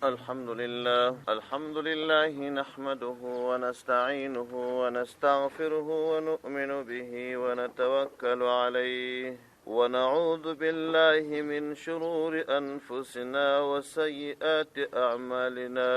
الحمد لله نحمده ونستعينه ونستغفره ونؤمن به ونتوكل عليه ونعوذ بالله من شرور أنفسنا وسيئات أعمالنا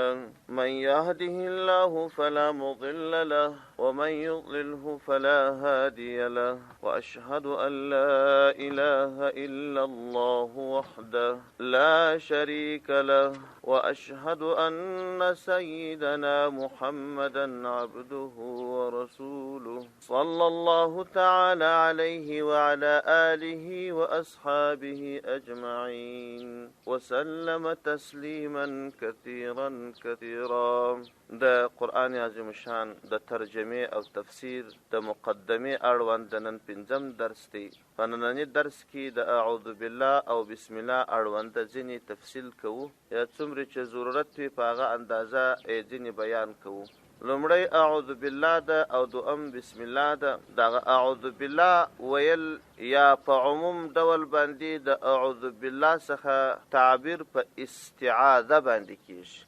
من يهده الله فلا مضل له ومن يضلله فلا هادي له وأشهد أن لا إله إلا الله وحده لا شريك له وأشهد أن سيدنا محمدا عبده ورسوله صلى الله تعالى عليه وعلى آله وأصحابه أجمعين وسلم تسليما كثيرا كثيرا. د قرآن عظیم شان د ترجمه او تفسیر د مقدمه اړوند د نن پنځم درس دی. په نننی درس کې د اعوذ بالله او بسم الله اړوند ځینې تفصیل کوو، یا څومره چې ضرورت وي په هغه اندازه ځینې بیان کوو. لومړی اعوذ بالله ده او دوم بسم الله ده. دغه اعوذ بالله ویل یا په عموم ډول باندې د اعوذ بالله څخه تعبیر په استعاذه باندې کیږي.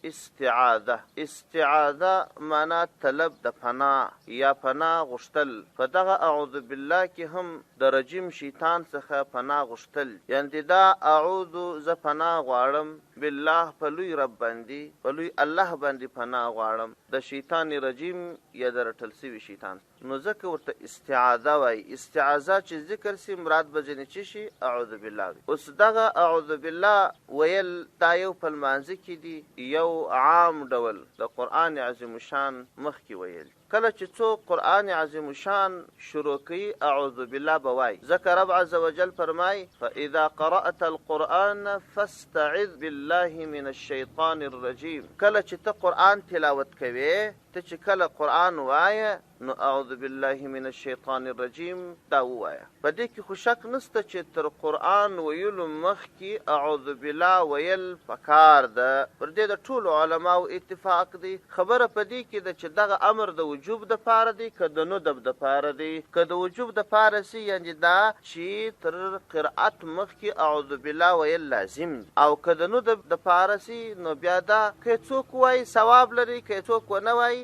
استعاذه معنا طلب د پناه یا پناه غوښتل. په دغه اعوذ بالله کې هم د رجیم شیطان څخه پناه غوښتل، یعنی دا اعوذ ز پناه غواړم بالله په لوی رب باندې، په لوی الله باندې پناه غواړم د شیطان رجیم یا د رټل سوي شیطان. نو ځکه ورته استعاذه وایي. استعاذه چې ذکر سي مراد به ځینې څه شي؟ اعوذ بالله. اوس دغه اعوذ بالله ویل دا یو په لمانځه کې دی، یو عام ډول د قرآن عظیم شان مخکې ویل. کله چې څوک قرآن عظیم شان شروع کوي اعوذ بالله به وایي، ځکه رب عز وجل فرمای فاذا قرأت القرآن فاستعذ بالله من الشیطان الرجیم. کله چې ته قرآن تلاوت کوي، ته چې کله قرآن وایه نو اعوذ بالله من الشیطان الرجیم دا ووایه. په دې کې خو شک نسته چې تر قرآن ویلو مخکې اعوذ بالله ویل پکار ده. پر دې د ټولو علماو اتفاق دی. خبره په دې کې ده چې دغه امر د وجوب د پاره دی که د ندب د پاره دی. که د وجوب د پاره سي یعنی دا چې تر قرأت مخکې اعوذ بالله ویل لازم دی، او که د ندب د پاره سي نو بیا دا که څوک وایي ثواب لري، که څوک ونه وایي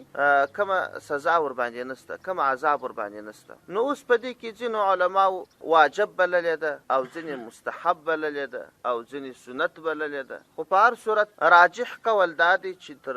کومه سزا ور باندې نسته، کوم عذاب ور باندې نسته. نو اوس په دې کې ځینو علماو واجب بللې ده او ځینې مستحب بللې ده او ځینې سنت بللې ده. خو په هر صورت راجح قول دا دی چې تر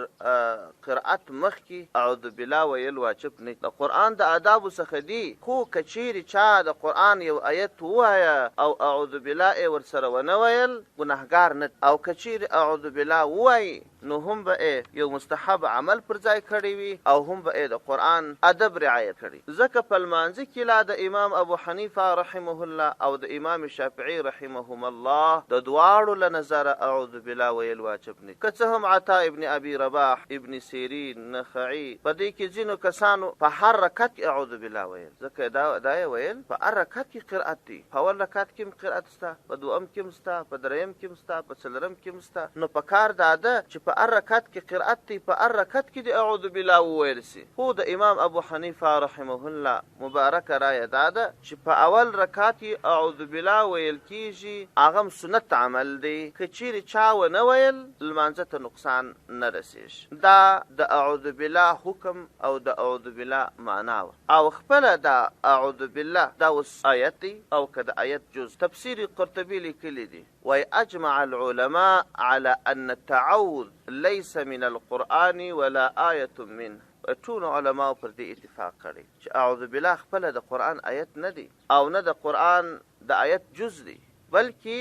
قرأت مخکې اعوذ بالله ویل واجب نه. د قرآن د آدابو څخه دی، خو که چیرې چا د قرآن یو آیت ووایه او اعوذ بالله ورسره ونه ویل ګناهګار نه، او که چیرې اعوذ بالله ووایي نو هم به یو مستحب عمل پر ځای کړی وي او هم به د قرآن ادب رعایت کړي. ځکه په لمانځه کې لا د امام ابو حنیفه رحمه الله او د امام شافعي رحمهم الله د دواړو له نظره اعوذ بالله ویل واجب نه. که څه هم عطا ابن ابي رباح، ابن سیرین، نخعي په دې کې ځینو کسانو په هر رکعت کې اعوذ بالله ویل، ځکه دا ویل په هر رکعت کې قرأت دی. په اول رکعت کې قرأت سته، په دوم کې مسته، په دریم کې مسته، په څلورم کې مسته. نو په کار دا ده چې په هر رکعت کې قرأت دی، په هر رکعت کې د اعوذ بالله وویل سي. خو د امام ابو حنیفه رحمه الله مبارک رایه دا ده چې په اول رکعت اعوذ بالله ویل کیږي، هغه سنت عمل دی. که چیرې چا ونه ویل لمانځه ته نقصان نه رسیږي. دا د اعوذ بالله حکم او د اعوذ بالله معنا او خپل دا اعوذ بالله دا اوس آیت دی او که د آیت جز. تفسیر قرطبي لیکلی دی وای اجمع العلماء على ان التعوذ ليس من القرآن ولا آیة منه. ټول علماء پر دې اتفاق کړي چې اعوذ بالله خپل د قرآن آیت نه دی او نه د قرآن د آیت جز دی، بلکې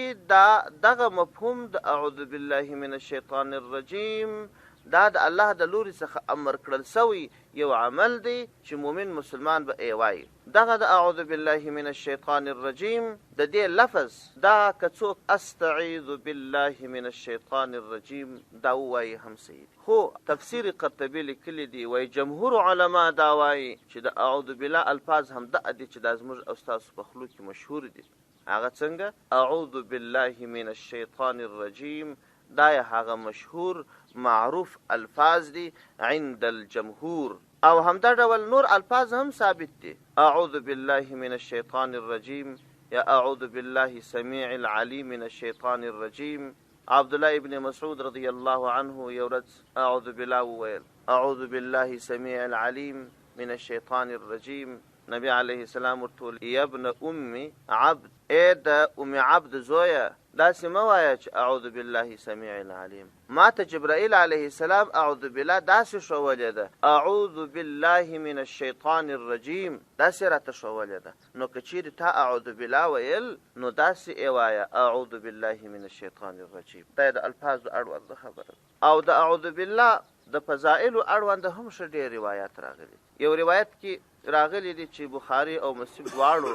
دغه مفهوم د اعوذ بالله من الشیطان الرجیم دا د الله د لوري څخه امر کړل سوی یو عمل دی چې مومن مسلمان به ای وایي. دغه د اعوذ بالله من الشیطان الرجیم د دې لفظ دا که څوک استعیذ بالله من الشیطان الرجیم دا وایي هم صحیح دی. خو تفسیر قرطبي لیکلی دی وایي جمهور علما دا وایي چې د اعوذ بالله الفاظ هم دا دي چې دا زموږ او ستاسو په خلو کې مشهور دي. هغه څنګه اعوذ بالله من الشیطان الرجیم دا هغه مشهور معروف الفاظ دي عند الجمهور، او همدا ډول نور الفاظ هم ثابت دي. اعوذ بالله من الشیطان الرجیم یا اعوذ بالله سمیع العلیم من الشیطان الرجیم عبدالله ابن مسعود رضی الله عنه یو ورځ اعوذ بالله وویل، اعوذ بالله سمیع العلیم من الشیطان الرجیم. نبی علیه السلام ورته یا ابن ام عبد، ای د ام عبد زویه، داسې مه وایه چې اعوذ بالله سمیع العلیم. ما ته جبرائیل علیه السلام اعوذ بالله داسې ښوولې ده، اعوذ بالله من الشیطان الرجیم داسې راته ښوولې ده. نو که چیرې تا اعوذ بالله ویل نو داسې یې وایه اعوذ بالله من الشیطان الرجیم. دا د الفاظو اړوند خبره. او د اعوذ بالله د فضائلو اړوند هم ښه ډېر روایات راغلي. یو روایت کې راغلی دی چې بخاري او مسلم دواړو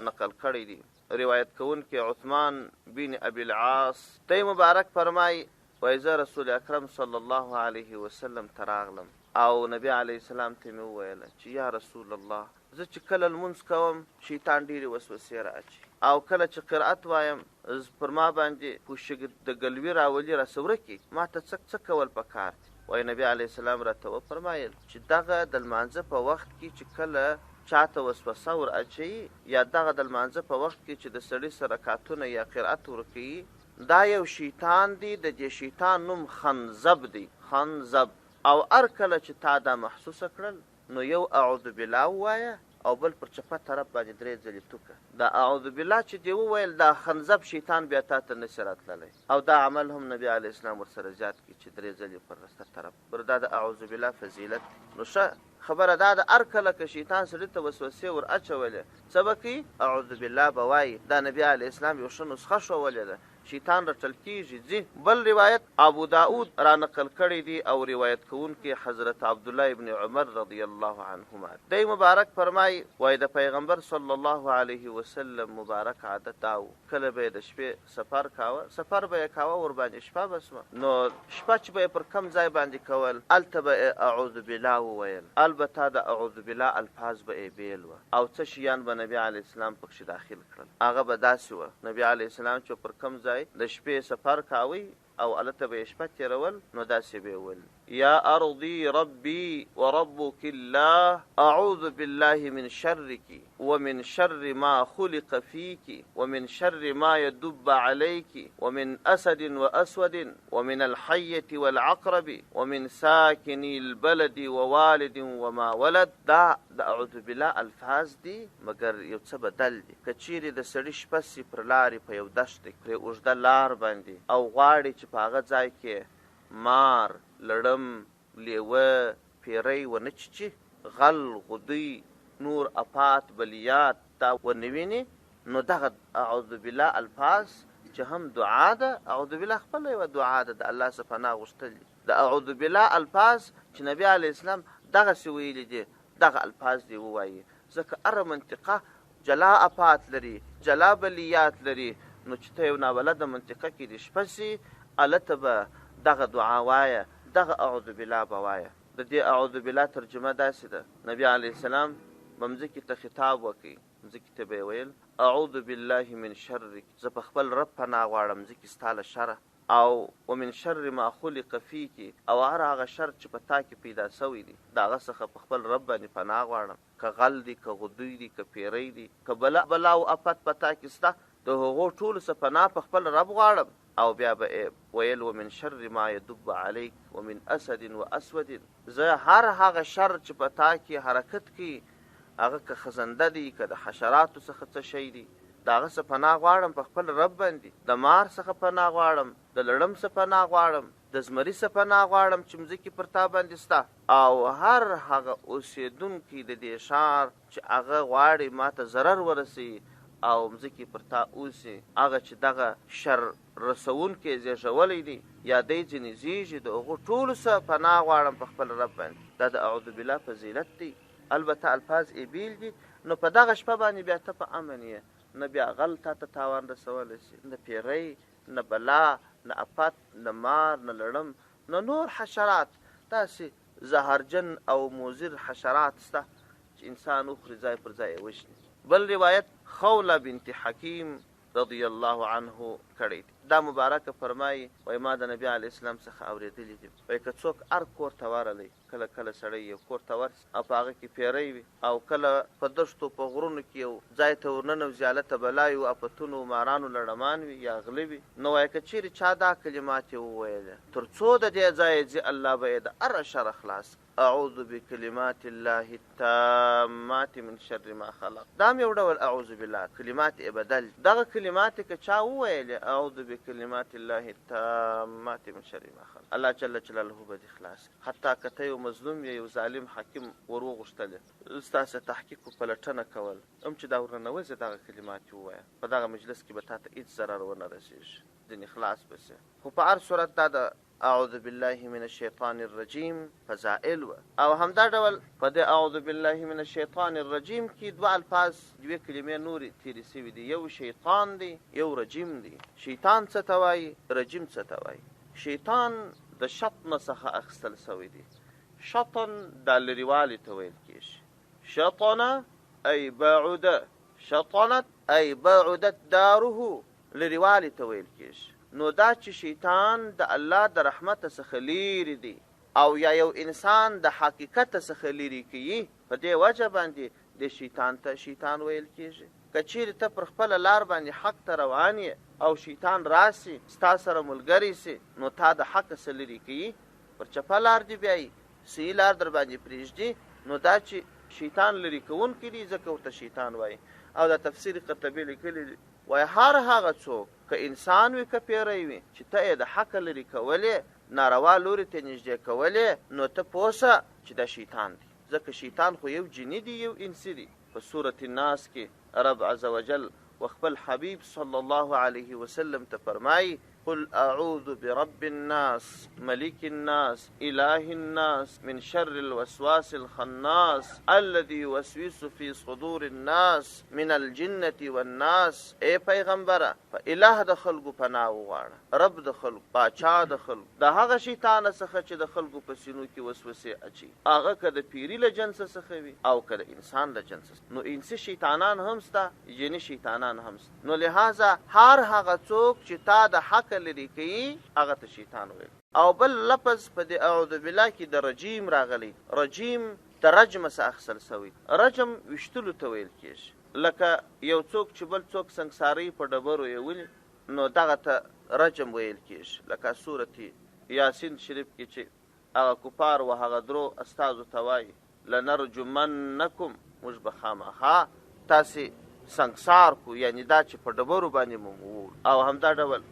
نقل کړی دی. روایت کوونکی عثمان بن ابي العاص تی مبارک فرمای، وایي زه رسول اکرم صلی الله علیه وسلم ته راغلم او نبی علیه السلام ته مې وویله چې یا رسول الله، زه چې کله لمونځ کوم شیطان ډېرې وسوسې رااچي، او کله چې قرأت وایم پر ما باندې پوشک د ګلوي راولي راسه ورکي، ما ته څه کول پکار دي؟ وایي نبی علیه السلام راته وفرمایل چې دغه د لمانځه په وخت کې چې کله چاته وسوسه ور اچوي، یا دغه د لمانځه په وخت کې چې د سړي سره رکعتونه یا قرأت ورکوي، دا یو شیطان دی، د دې شیطان نوم خنزب دی، خنزب. او هر کله چې تا دا محسوسه کړل نو یو اعوذ بالله ووایه او بل پر چپه طرف باندې 3 ځلې توکه. دا اعوذ بالله چې دی وویل دا خنزب شیطان بیا تا ته نشي راتللی. او دا عمل هم نبی علیه السلام ورسره زیات کړي چې 3 ځلې پر رسته طرف بر. دا د اعوذ بالله فضیلت. نو ښه خبره دا د هر کله که شیطان سړي ته وسوسې ور اچولې څه به کوي؟ اعوذ بالله به وایي. دا نبی علیه السلام یو ښه نسخه ښوولې ده، شیطان رټل کېږي ځي. بل روایت ابو داود را نقل کړی دی او روایت کوونکی حضرت عبدالله ابن عمر رضی الله عنهما دی مبارک فرمای، وایي د پیغمبر صلی الله علیه وسلم مبارک عادت داو، کله به د شپې سفر کاوه، سفر به یې کاوه ور باندې شپه بسمه، نو شپه چې به یې پر کم ځای باندې کول هلته به اعوذ بالله وویل. البته د اعوذ بالله الفاظ به یې بیل وه او څه شیان به نبي علیه السلام پکښې داخل کړل. هغه به داسې وه، نبي علیه السلام چې پر کم ځای د شپې سفر کاوی او هلته به یې شپه تېرول نو داسې به یې ویل، یا ارضی ربی وربک الله اعوذ بالله من شرک ومن شر ما خلق فيك ومن شر ما يدب عليك ومن أسد وأسود ومن الحية والعقرب ومن ساكن البلد ووالد وما ولد. دا اعوذ بالله الفاظ دي مگر یو څه بدل دي. که چیرې د سړي شپه سي پر لارې په یو دښت کې پرې اوږده لار باندې او غواړي چې په هغه ځای کې مار، لړم، لیوه، پیری ونه چیچي، غل، غدی، نور افات بلیات دا ونه ویني، نو دغه اعوذ بالله الفاظ چې هم دعا ده، اعوذ بالله خپله یوه دعا ده د الله څخه پناه غوښتل دي. د اعوذ بالله الفاظ چې نبي علیه السلام دغسې ویلي دي دغه الفاظ دې ووایي، ځکه هره منطقه جلا افات لري، جلا بلیات لري. نو چې ته یو نابلده منطقه کې دې شپه سي هلته به دغه دعا وایه، دغه اعوذ بالله به وایه. د دې اعوذ بالله ترجمه داسې ده، نبي علیه السلام به مځکې ته خطاب وکړي، مځکې ته به یې ویل اعوذ بالله من شرک، زه په خپل رب پناه غواړم ځکې ستا له شره، او ومن شر ما خلق فیک، او هر هغه شر چې په تا کې پیدا سوی دی د هغه څخه په خپل رب باندې پناه غواړم. که غل دی، که غدوی دی، که پیری دی، که بلا او افت په تا کې سته، د هغو ټولو څه پناه په خپل رب غواړم. او بیا به ویل ومن شر ما يدب علیک ومن اسد و اسود، زه هر هغه شر چې په تا کې حرکت کوي، هغه که خزنده دی، که د حشراتو څخه څه شی دی، د هغه څه پناه غواړم په خپل رب باندې. د مار څخه پناه غواړم، د لړم څه پناه غواړم، د زمري څه پناه غواړم چې مځکې پر تا باندې سته. او هر هغه اوسېدونکي د دې ښار چې هغه غواړي ما ته ضرر ورسوي او مځکې پر تا اوسي، هغه چې دغه شر رسونکی زیږولی دی یا دی ځینې زیږي، د هغو ټولو څه پناه غواړم په خپل رب باندې. دا د اعوذ بالله فضیلت دی. البته الفاظ یې بیل دي. نو په دغه شپه باندې بیا ته په امن یې، نه بیا غل تا ته تاوان رسولی شي، نه پیری، نه بلا، نه افت، نه مار، نه لړم، نه نور حشرات، داسې زهرجن او مضر حشرات سته چې انسان وخوري ځای پر ځای یې وشني. بل روایت خوله بنت حکیم رضی الله عنه کړی دی. دا مبارکه فرمایي وایي ما د نبي علیه السلام څخه اورېدلي دي وایي که څوک هر کور ته ورغلی کله کله سړی یو کور ته ورسي او په هغه کې پیری وي او کله په دښتو په غرونو کې یو ځای ته ورننوځي هلته بلا وي آفتونو مارانو لړمان وي یا غله وي نو وایي که چیرې چا دا کلمات یې وویلې تر څو د دې ځایه ځي الله به یې د هره شر خلاص اعوذ بکلمات الله التامات من شر ما خلق دا م یو ډول اعوذ بالله کلمات یې بدل دغه کلمات که چا وویلې اعوذ بکلمات الله التامات من شر ما خلق الله جل جلاله به دې خلاص حتی که ته یو مظلوم یو ظالم حاکم ور وغوښتلې ستاسې تحقیق و پلټنه کول چې دا ورننوځي دغه کلمات ووایه په دغه مجلس کې به تا ته هېڅ ضرر ونه رسېږي ځینې خلاص به سي خو په هر صورت دا د اعوذ بالله من الشیطان الرجیم فضائل و او همدا ډول په دې اعوذ بالله من الشیطان الرجیم کې دوه الفاظ دوې کلمې نورې تېرې سوي دي یو شیطان دی یو رجیم دی شیطان څه ته وایي رجیم څه ته وایي شیطان د شطن څخه اخیستل سوی دی شطن دا لرېوالي ته ویل کېږي شطن ای بعد شطنت ای بعدت داره لرېوالي ته ویل کېږي نو دا چې شیطان د الله د رحمت څخه لیرې دی او یا یو انسان د حقیقت څخه لیرې کوي په دې وجه باندې د شیطان ته شیطان ویل کېږي که چیرې ته پر خپله لار باندې حق ته روان یې او شیطان راسي ستا سره ملګری سي نو تا د حق څخه لیرې کوي پر چپه لار دې بیایي صحیح لار در باندې پرېږدي نو دا چې شیطان لیرې کوونکی دی ځکه ورته شیطان وایي او د تفسیر قرطبي لیکلي وایي هر هغه څوک که انسان وي که پیری وي چې ته یې د حق لرې کولې ناروا لوري ته نږدې کولې نو ته پوه سه چې دا شیطان دی ځکه شیطان خو یو جني دی یو انسي دی په سورة الناس کې رب عز وجل وخپل حبیب صلی الله علیه وسلم ته فرمایي قل اعوذ برب الناس ملك الناس اله الناس من شر الوسواس الخناس الذي يوسوس في صدور الناس من الجنة والناس اے پیغمبره په اله د خلقو پناه وغواړه رب د خلقو باچا د خلقو د هغه شیطان څخه چې د خلقو په سینو کې وسوسې اچي هغه که د پیري له جنس څخه وي او که د انسان له جنس نو انسي شیطانان هم سته جني شیطانان هم سته نو لہذا هر هغه څوک چې تا د حق لري کوي هغه ته شیطان ویل او بل لفظ په دې اعوذ بالله کې د رجیم راغلی رجیم د رجم څخه اخیستل سوی رجم ویشتلو ته ویل کېږي لکه یو څوک چې بل څوک سنګسارۍ په ډبرو یې ولي نو دغه ته رجم ویل کېږي لکه سورة یاسین شریف کې چې هغه کفار و هغه درو استازو ته وایي لنرجمنکم موږ به خامخا تاسې سنګسار کو یعنی دا چې په ډبرو باندې مو او همدا ډول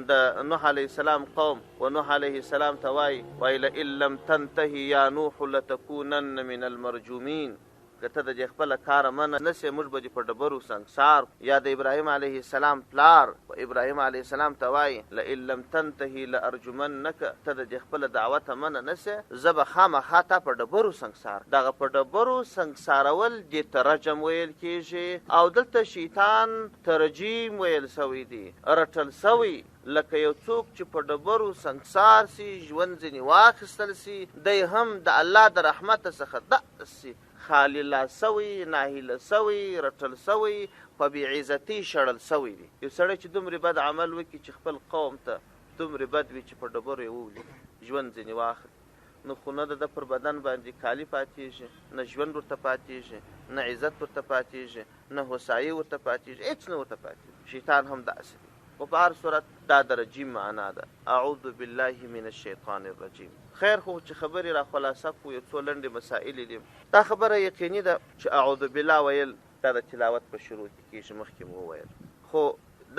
د نوح علیه السلام قوم و نوح علیه السلام ته وایي لئن لم تنتهي یا نوح لتکونن من المرجومین که ته د دې خپله کاره منه نسې موږ به دې په ډبرو سنګسار یا د ابراهیم علیه السلام پلار و ابراهیم علیه السلام ته وایي لئن لم تنتهي لارجمنکه ته د دې خپله دعوته منه نسې زه به خامخا تا په ډبرو سنګسار دغه په ډبرو سنګسارول دې ته رجم ویل کېږي او دلته شیطان ترجیم ویل سوی دی رټل سوی لکه یو څوک چې په ډبرو سنګسار سي ژوند ځینې واخیستل سي دی هم د الله د رحمت څخه داسې خالی لا سوی ناهیله سوی رټل سوی په بېعزتۍ شړل سوی دی یو سړی چې دومرې بد عمل وکړي چې خپل قوم ته دومرې بد وي چې په ډبرو یې وولي ژوند ځینې واخلي نو خو نه د ده پر بدن باندې کالي پاتېږي نه ژوند ورته پاتېږي نه عزت ورته پاتېږي نه هوسایي ورته پاتېږي هېڅ نه ورته پاتېږي شیطان هم داسې دی خو په هر صورت دا د رجیم معنا ده اعوذ بالله من الشیطان الرجیم خیر خو چې خبرې را خلاصه کړو یو څو لنډې مسائلې دي دا خبره یقیني ده چې اعوذ بالله ویل دا د تلاوت په شروع کې کېږي مخکې مو وویل خو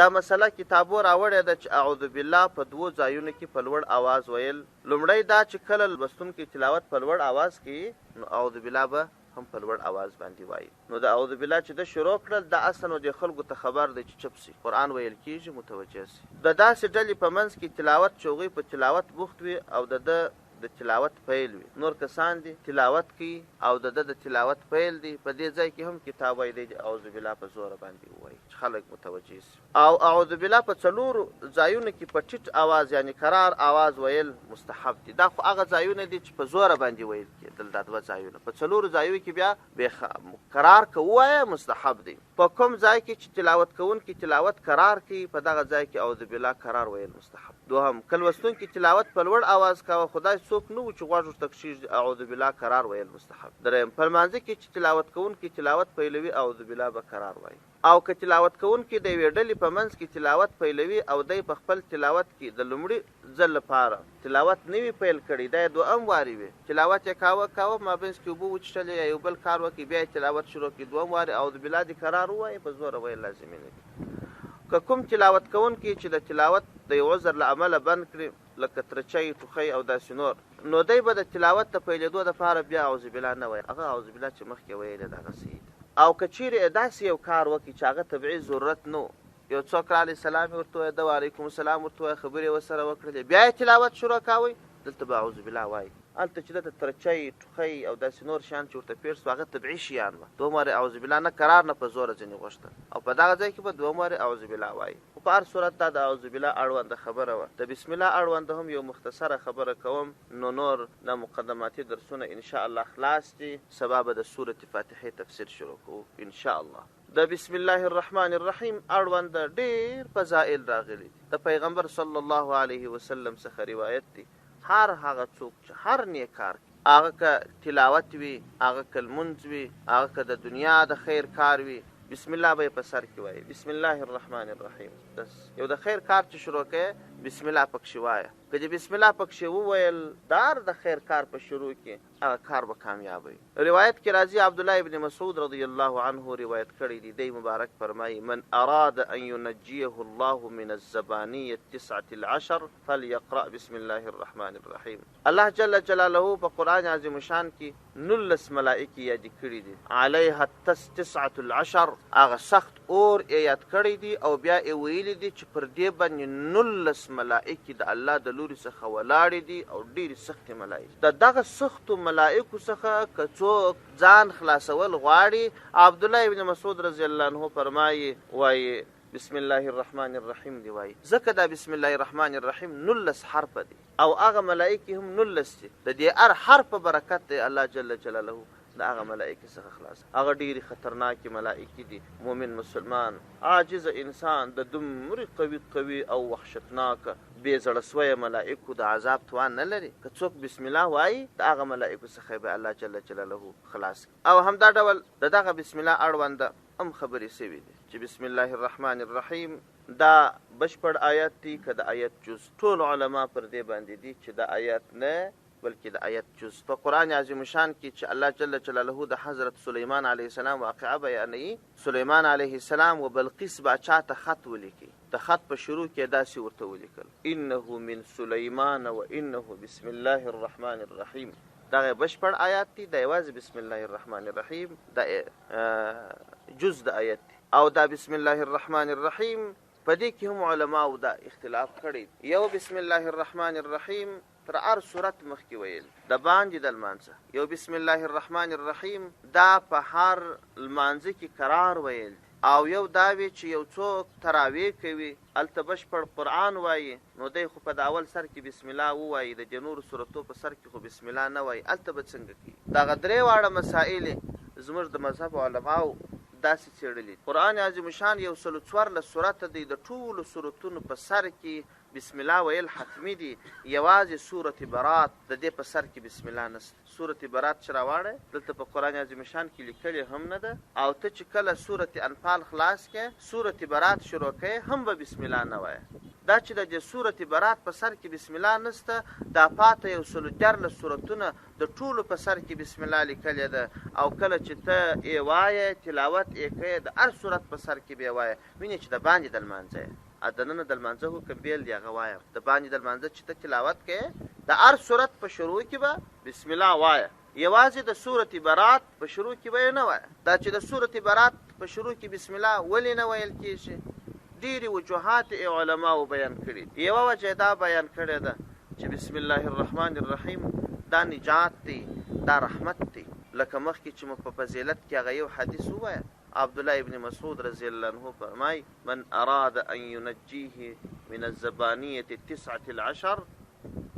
دا مسله کتابو راوړې ده چې اعوذ بالله په دوو ځایونو کې په لوړ اواز ویل لومړی دا چې کله لوستونکی تلاوت په لوړ اواز کوي نو اعوذ بالله به هم په لوړ اواز باندې وایي نو د اعوذ بالله چې د شروع کړل دا اصلا نو د خلکو ته خبر دی چې چپ سي قرآن ویل کېږي متوجه سي د داسې ډلې په منځ کې تلاوت چې هغوی په تلاوت بوخت وي او د تلاوت پیل وي نور کسان دي تلاوت کوي او د تلاوت پیل دی په دې ځای کې هم کتاب وایي دی اعوذ بالله په زوره باندې ووایي چې خلک متوجه شي. او اعوذ بالله په څلورو ځایونو کې په ټیټ اواز یعنی قرار اواز ویل مستحب دي. دا خو هغه ځایونه دي چې په زوره باندې ویل کېدل. دا دوه ځایونه په څلورو ځایونو کې بیا قرار که ووایه مستحب دي. په کوم ځای کې چې تلاوت کوونکی تلاوت قرار کوي په دغه ځای کې اعوذ بالله قرار ویل مستحب. دوهم که لوستونکي تلاوت په لوړ اواز کوه خدای څوک نه و چې غوږ ورته کښېږدي اعوذ بالله قرار ویل مستحب. دریم په لمانځه کې چې تلاوت کوونکی تلاوت پیلوي اعوذ بالله به قرار وایي. او که تلاوت کوونکی د یوې ډلې په منځ کې تلاوت پیلوي او دی په خپل تلاوت کې د لومړي ځل لپاره تلاوت نه وي پیل کړی دا یې دوهم واري وي تلاوت یې کاوه مابینځ کې اوبه وچښلې یا یو بل کار وکړي بیا یې تلاوت شروع کړي دوهم واري اعوذ بالله دې قرار ووایي په زوره ویل لازمي نه دي. که کوم تلاوت کوونکی چې د تلاوت د یو عذر له امله بند کړي لکه ترچۍ ټوخی او داسې نور نو دی به د تلاوت د پیلېدو دپاره بیا اعوذ بالله نه وایي هغه اعوذ بالله چې مخکې ویلې د هغه صحیح ده. او که چیرې داسې یو کار وکړي چې هغه طبیعي ضرورت نه یو څوک راغلی سلام یې ورته ووایه ده وعلیکم السلام ورته ووایه خبرې ورسره وکړلې بیا یې تلاوت شروع کوئ دلته به اعوذ بالله وایي. هلته چې دلته ترچۍ ټوخی او داسې نور شیان چې ورته پېښ سو هغه طبیعي شیان وه دوهم وارې اعوذ بالله نه قرار نه په زوره ځینې غوښتل او په دغه ځای کې به دوهم وارې اعوذ بالله وایي. خو په هر صورت دا د اعوذ بالله اړونده خبره وه. د بسم الله اړونده هم یو مختصره خبره کوم نو نور د مقدماتي درسونه انشاء الله خلاص دي. سبا به د سورة فاتحې تفسیر شروع کوو انشاء الله. د بسم الله الرحمن الرحیم اړونده ډېر فضائل راغلي دي. د پیغمبر صلی الله علیه وسلم څخه روایت دي هر هغه څوک چې هر نیک کار هغه که تلاوت وي هغه که لمونځ وي هغه که د دنیا د خیر کار وي بسم الله به یې په سر کې وایي بسم الله الرحمن الرحیم. بس یو د خیر کار چې شروع کوې بسم الله پکښې وایه که دې بسم الله پکښې وویل دار د خیر کار په شروع کې هغه کار به کامیاب وي. روایت کې راځي عبدالله ابن مسعود رضی الله عنه روایت کړی دی دی مبارک فرمایي من اراد ان ينجيه الله من الزبانية 19 فليقرأ بسم الله الرحمن الرحیم. الله جل جلاله په قرآن عظیم شان کې 19 ملائکې یاد کړي دي علیها 19 هغه سخت اور یې یاد کړی دي او بیا یې ویلي دي چې پر دې باندې 19 ملائکې د الله د لوري څخه ولاړې دي او ډېرې سختې ملائکې د دغه سختو ملائکو څخه که څوک ځان خلاصول غواړي عبدالله ابن مسعود رضی الله عنه فرمایي وایي بسم الله الرحمن الرحیم دی وایي ځکه دا بسم الله الرحمن الرحیم 19 حرف دي او هغه ملائکې هم 19 دي د دې هر حرف برکت دی الله جل جلاله د هغه ملائکې څخه خلاص. هغه ډېرې خطرناکې ملائکې دي. مومن مسلمان عاجز انسان د دومرې قوي او وحشتناکه بې زړه سویه ملائکو د عذاب توان نه لري. که څوک بسم الله وایي د هغه ملائکو څخه به الله جل جلاله خلاص. او همدا ډول د دغه بسم الله اړونده هم خبرې سوي دي چې بسم الله الرحمن الرحیم دا بشپړ آیات دي که د آیت جز ټول علما پر دې باندې دي چې د آیات نه بلکې د آیت جز په قرآن عظیم شان کې چې الله جل جلاله د حضرت سلیمان علیه السلام واقعه بیانوي سلیمان علیه السلام و بلقیس باچا ته خط ولیکي د خط په شروع کې داسې ورته ولیکل انه من سلیمان و انه بسم الله الرحمن الرحیم. دغه بشپړ آیات دي د یوازې بسم الله الرحمن الرحیم د جز د آیت دي او دا بسم الله الرحمن الرحیم په دې کې هم علماو دا اختلاف کړی یو بسم الله الرحمن الرحیم تر هر صورت مخکې ویل د باندې د لمانځه یو بسم الله الرحمن الرحیم دا په هر لمانځه کې قرار ویل او یو دا وی چې یو څوک تراویح کوي هلته بشپړ قرآن وایي نو دی خو په د اول سر کې بسم الله ووایي د دې نورو صورتو په سر کې خو بسم الله نه وایي هلته به څنګه کوي. دغه درې واړه مسایل زموږ د مذهب علماو داسې څېړلي. قرآن عظیم شان 114 سورته دی د ټولو صورتونو په سر کې بسم الله ویل حتمی دي یوازې سورة برات د دې په سر کې بسم الله نشته. سورة برات چې راواړی دلته په قرآن عظیم شان کې لیکلې هم نه ده او ته چې کله سورة انفال خلاص کې سورة برات شروع کوې هم به بسم الله نه وایه. دا چې د دې سورة برات په سر کې بسم الله نشته دا پاته 114 سورتونه د ټولو په سر کې بسم الله لیکلې ده او کله چې ته یې وایې تلاوت یې کوې د هر صورت په سر کې به یې وایه وینې چې د باندې د لمانځه یې دننه د لمانځه حکم بیل دی هغه وایه د باندې د لمانځه چې ته تلاوت کوې د هر صورت په شروع کې به بسم الله وایه یوازې د سورة برات په شروع کې به یې نه وایه. دا چې د سورة برات په شروع کې بسم الله ولې نه ویل کېږي ډېرې وجوهات علماو بیان کړي. یوه وجه دا بیان کړې ده چې بسم الله الرحمن الرحیم دا نجات دی دا رحمت دی لکه مخکې چې مو په فضیلت کې هغه یو حدیث ووایه عبدالله ابن مسعود رضی الله عنه فرمای من اراد ان ينجيه من الزبانية 19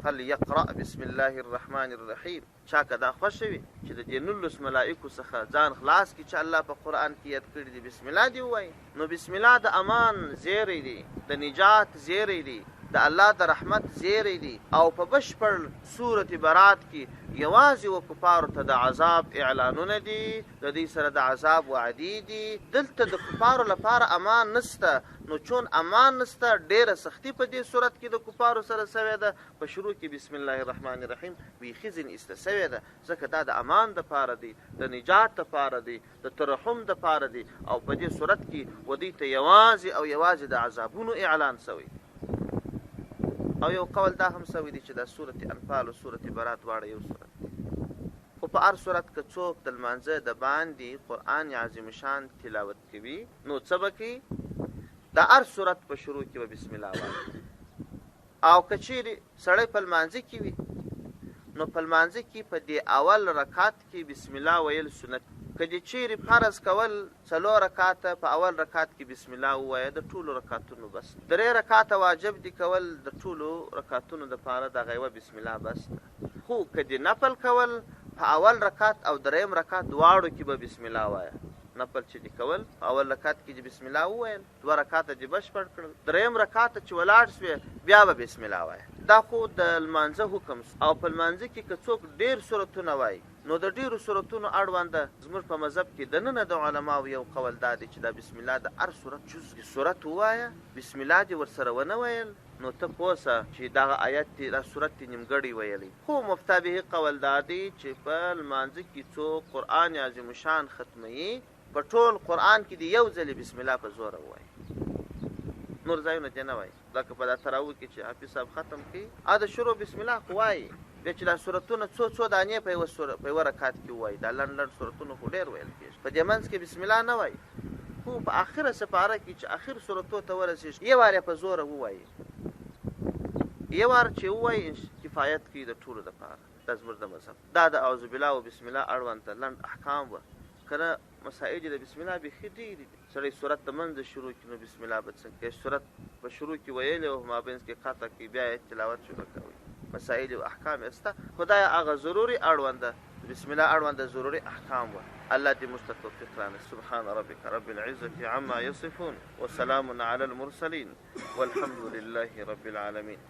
فليقرأ بسم الله الرحمن الرحیم. چا که دا خوښ وي چې د دې 19 ملائکو څخه ځان خلاص کړي چې الله په قرآن کې یاد کړي دي، بسم الله دې ووایي. نو بسم الله د امان زیری دی، د نجات زیری دی، د الله د رحمت زیری دی. او په بشپړ سورة برات کې یوازې و کفارو ته د عذاب اعلانونه دي، د دې سره د عذاب وعدې دي. دلته د کفارو لپاره امان نسته. نو چون امان نسته، ډیره سختی په دې صورت کې د کفارو سره سوې ده. په شروع کې بسم الله الرحمن الرحیم بیخي ځین ایسته سوې ده، ځکه دا د امان دپاره دی، د نجات دپاره دی، د ترحم دپاره دی. او په دې صورت کې و دوی ته یوازې او یوازې د عذابونو اعلان سوی. او یو قول دا هم سوی دی چې دا سورة انفال او سورة برات دواړه یو صورت دی. خو په هر صورت که څوک د لمانځه د باندې قرآن عظیم شان تلاوت کوي، نو څه به کوي؟ د هر صورت په شروع کې به بسم الله وایي. او که چیرې سړی په لمانځه کې وي، نو په لمانځه کې په دې اول رکعت کې بسم الله ویل سنت. که دې چیرې فرض کول 4 رکعاته، په اول رکعت کې بسم الله ووایه د ټولو رکعتونو بس. 3 رکعاته واجب دي کول د ټولو رکعتونو دپاره دغه یوه بسم الله بس ده. خو که دې نفل کول په اول رکعت او دریم رکعت دواړو کې به بسم الله وایه. نفل چې دې کول په اول رکعت کې دې بسم الله وویل، 2 رکعاته دې بشپړ کړل، دریم رکعت چې ولاړ سوې بیا به بسم الله وایه. دا خو د لمانځه حکم. او په لمانځه کې که څوک ډېر سورتونه وایي، نو د ډیرو سورتونو اړونده زموږ په مذهب کې دننه د علماو یو قول دا دی چې دا بسم الله د هر سورت جزء سورت ووایه، بسم الله دې ورسره ونه ویل، نو ته پوه سه چې دغه آیت دی دا سورت دی نیمګړی ویلی. خو مفتابه قول دا دی چې په لمانځه کې څوک قرآن عظیم شان ختموي، په ټول قرآن کې دی یو ځلې بسم الله په زوره ووایي، نور ځایونه دې نه وایي. لکه په دا تراویح کې چې حافظ صاحب ختم کړي، د شروع بسم الله خو وایي، بیا چې دا سورتونه څو دانې په یوه رکعت کې ووایي، دا لنډ لنډ سورتونه خو ډېر ویل کېږي. په دې منځ کې بسم الله نه وایي، خو په آخره سپاره کې چې آخر سورتو ته ورسېږي یو وار یې په زوره ووایي. یو وار چې ووایي کفایت کوي د ټولو دپاره. دا زموږ د مذهب دا د اعوذ بالله او بسم الله اړوند ته لنډ احکام وه. کنه مسائل د بسم الله بیخي ډېرې دي. سړی صورت د منځه شروع کړي، نو بسم الله به څنګه کوي؟ صورت په شروع کې ویلې او مابینځ کې قطع کړي، بیا یې تلاوت شروع کوي. مسائل او احکام استه خدای هغه ضروري اړونده بسم الله اړونده ضروري احکام وه. الله دې موږ ته توفیق رانه. سبحان ربک رب العزة عما یصفون وسلام علی المرسلین والحمد لله رب العالمین.